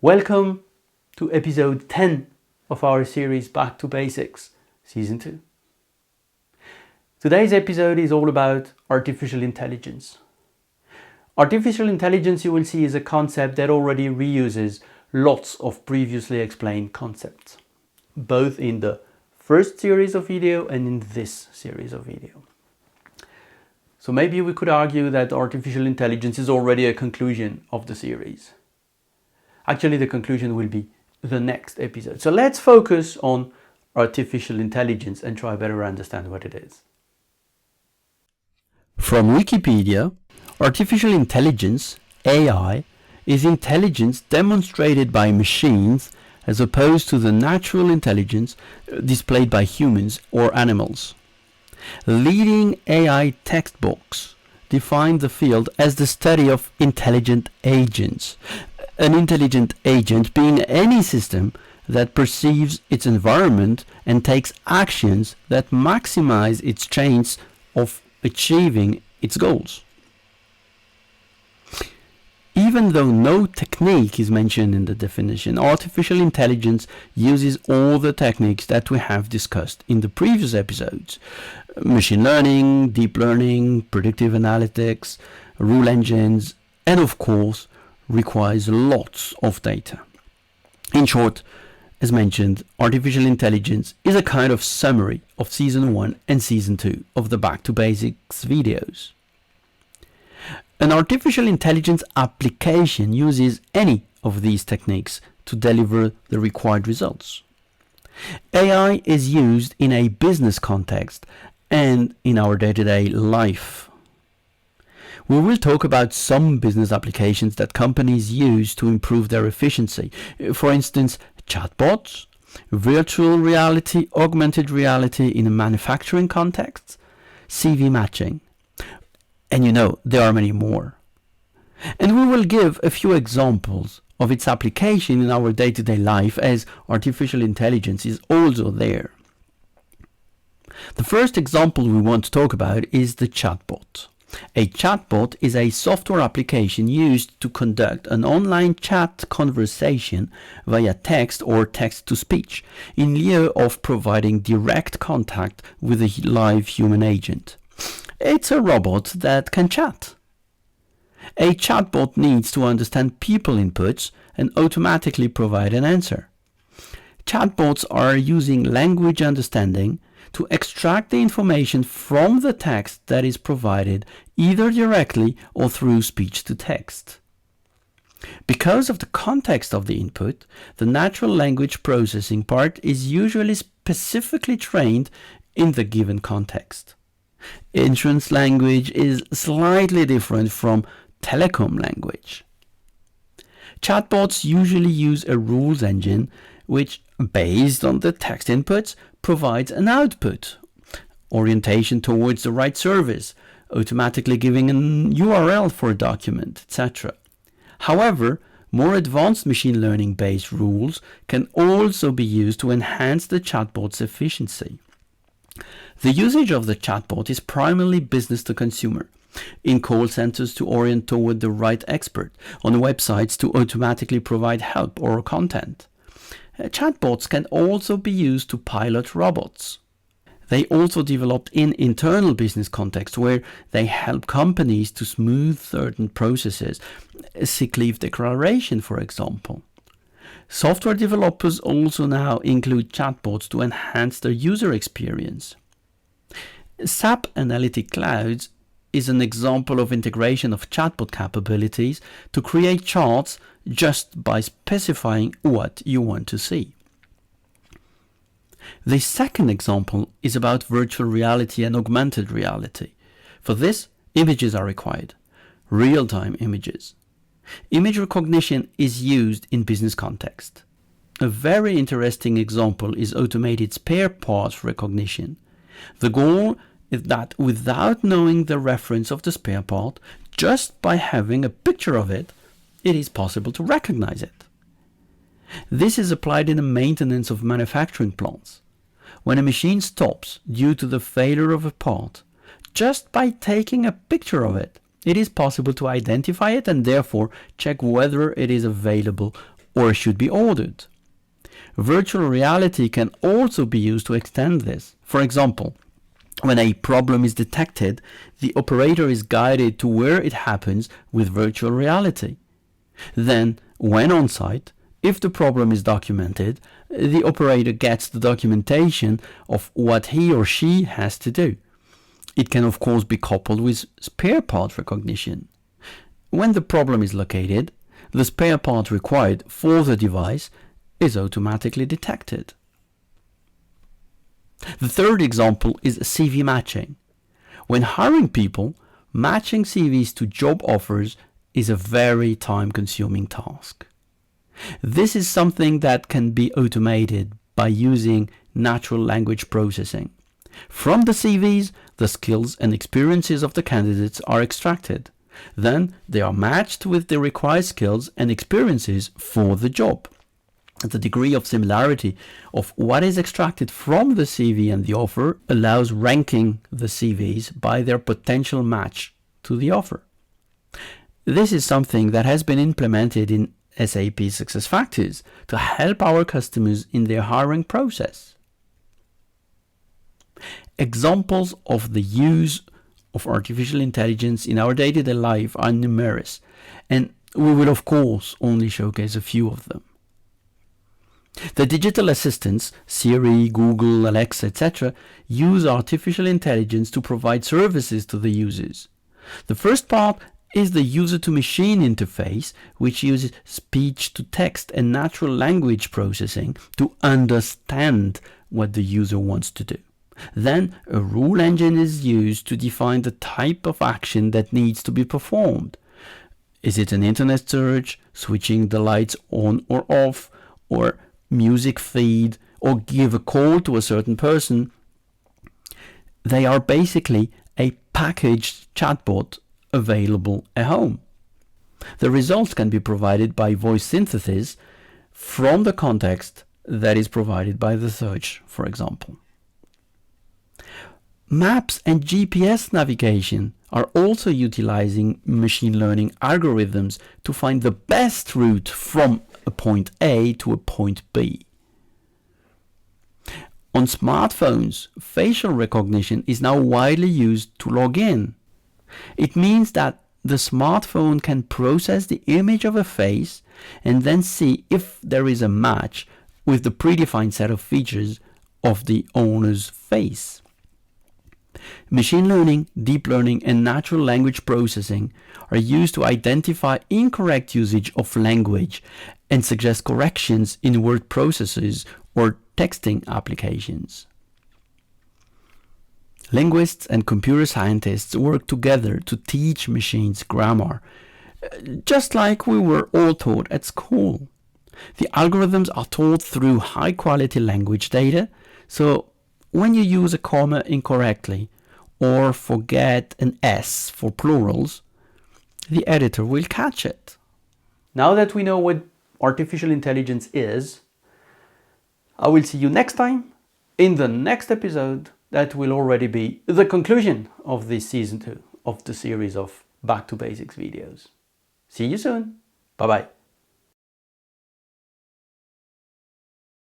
Welcome to episode 10 of our series Back to Basics, Season 2. Today's episode is all about artificial intelligence. Artificial intelligence, you will see, is a concept that already reuses lots of previously explained concepts, both in the first series of video and in this series of video. So maybe we could argue that artificial intelligence is already a conclusion of the series. Actually, the conclusion will be the next episode. So let's focus on artificial intelligence and try better understand what it is. From Wikipedia, artificial intelligence, AI, is intelligence demonstrated by machines as opposed to the natural intelligence displayed by humans or animals. Leading AI textbooks define the field as the study of intelligent agents. An intelligent agent being any system that perceives its environment and takes actions that maximize its chance of achieving its goals. Even though no technique is mentioned in the definition, artificial intelligence uses all the techniques that we have discussed in the previous episodes. Machine learning, deep learning, predictive analytics, rule engines, and of course, requires lots of data. In short, as mentioned, artificial intelligence is a kind of summary of Season 1 and Season 2 of the Back to Basics videos. An artificial intelligence application uses any of these techniques to deliver the required results. AI is used in a business context and in our day-to-day life. We will talk about some business applications that companies use to improve their efficiency. For instance, chatbots, virtual reality, augmented reality in a manufacturing context, CV matching. And there are many more. And we will give a few examples of its application in our day-to-day life, as artificial intelligence is also there. The first example we want to talk about is the chatbot. A chatbot is a software application used to conduct an online chat conversation via text or text-to-speech in lieu of providing direct contact with a live human agent. It's a robot that can chat. A chatbot needs to understand people inputs and automatically provide an answer. Chatbots are using language understanding to extract the information from the text that is provided either directly or through speech to text. Because of the context of the input, the natural language processing part is usually specifically trained in the given context. Insurance language is slightly different from telecom language. Chatbots usually use a rules engine which, based on the text inputs, provides an output, orientation towards the right service, automatically giving an URL for a document, etc. However, more advanced machine learning based rules can also be used to enhance the chatbot's efficiency. The usage of the chatbot is primarily business to consumer, in call centers to orient toward the right expert, on websites to automatically provide help or content. Chatbots can also be used to pilot robots. They also developed in internal business contexts where they help companies to smooth certain processes, sick leave declaration, for example. Software developers also now include chatbots to enhance their user experience. SAP Analytic Clouds is an example of integration of chatbot capabilities to create charts just by specifying what you want to see. The second example is about virtual reality and augmented reality. For this, images are required, real-time images. Image recognition is used in business context. A very interesting example is automated spare parts recognition. The goal is that without knowing the reference of the spare part, just by having a picture of it, it is possible to recognize it. This is applied in the maintenance of manufacturing plants. When a machine stops due to the failure of a part, just by taking a picture of it, it is possible to identify it and therefore check whether it is available or should be ordered. Virtual reality can also be used to extend this. For example, when a problem is detected, the operator is guided to where it happens with virtual reality. Then, when on site, if the problem is documented, the operator gets the documentation of what he or she has to do. It can of course be coupled with spare part recognition. When the problem is located, the spare part required for the device is automatically detected. The third example is CV matching. When hiring people, matching CVs to job offers is a very time-consuming task. This is something that can be automated by using natural language processing. From the CVs, the skills and experiences of the candidates are extracted. Then they are matched with the required skills and experiences for the job. The degree of similarity of what is extracted from the CV and the offer allows ranking the CVs by their potential match to the offer. This is something that has been implemented in SAP SuccessFactors to help our customers in their hiring process. Examples of the use of artificial intelligence in our day-to-day life are numerous, and we will of course only showcase a few of them. The digital assistants, Siri, Google, Alexa, etc., use artificial intelligence to provide services to the users. The first part is the user-to-machine interface, which uses speech-to-text and natural language processing to understand what the user wants to do. Then a rule engine is used to define the type of action that needs to be performed. Is it an internet search, switching the lights on or off, or music feed, or give a call to a certain person? They are basically a packaged chatbot available at home. The results can be provided by voice synthesis from the context that is provided by the search, for example. Maps and GPS navigation are also utilizing machine learning algorithms to find the best route from a point A to a point B. On smartphones, facial recognition is now widely used to log in. It means that the smartphone can process the image of a face and then see if there is a match with the predefined set of features of the owner's face. Machine learning, deep learning, and natural language processing are used to identify incorrect usage of language and suggest corrections in word processors or texting applications. Linguists and computer scientists work together to teach machines grammar, just like we were all taught at school. The algorithms are taught through high-quality language data, so when you use a comma incorrectly or forget an S for plurals, the editor will catch it. Now that we know what artificial intelligence is, I will see you next time in the next episode. That will already be the conclusion of this season 2 of the series of Back to Basics videos. See you soon. Bye bye.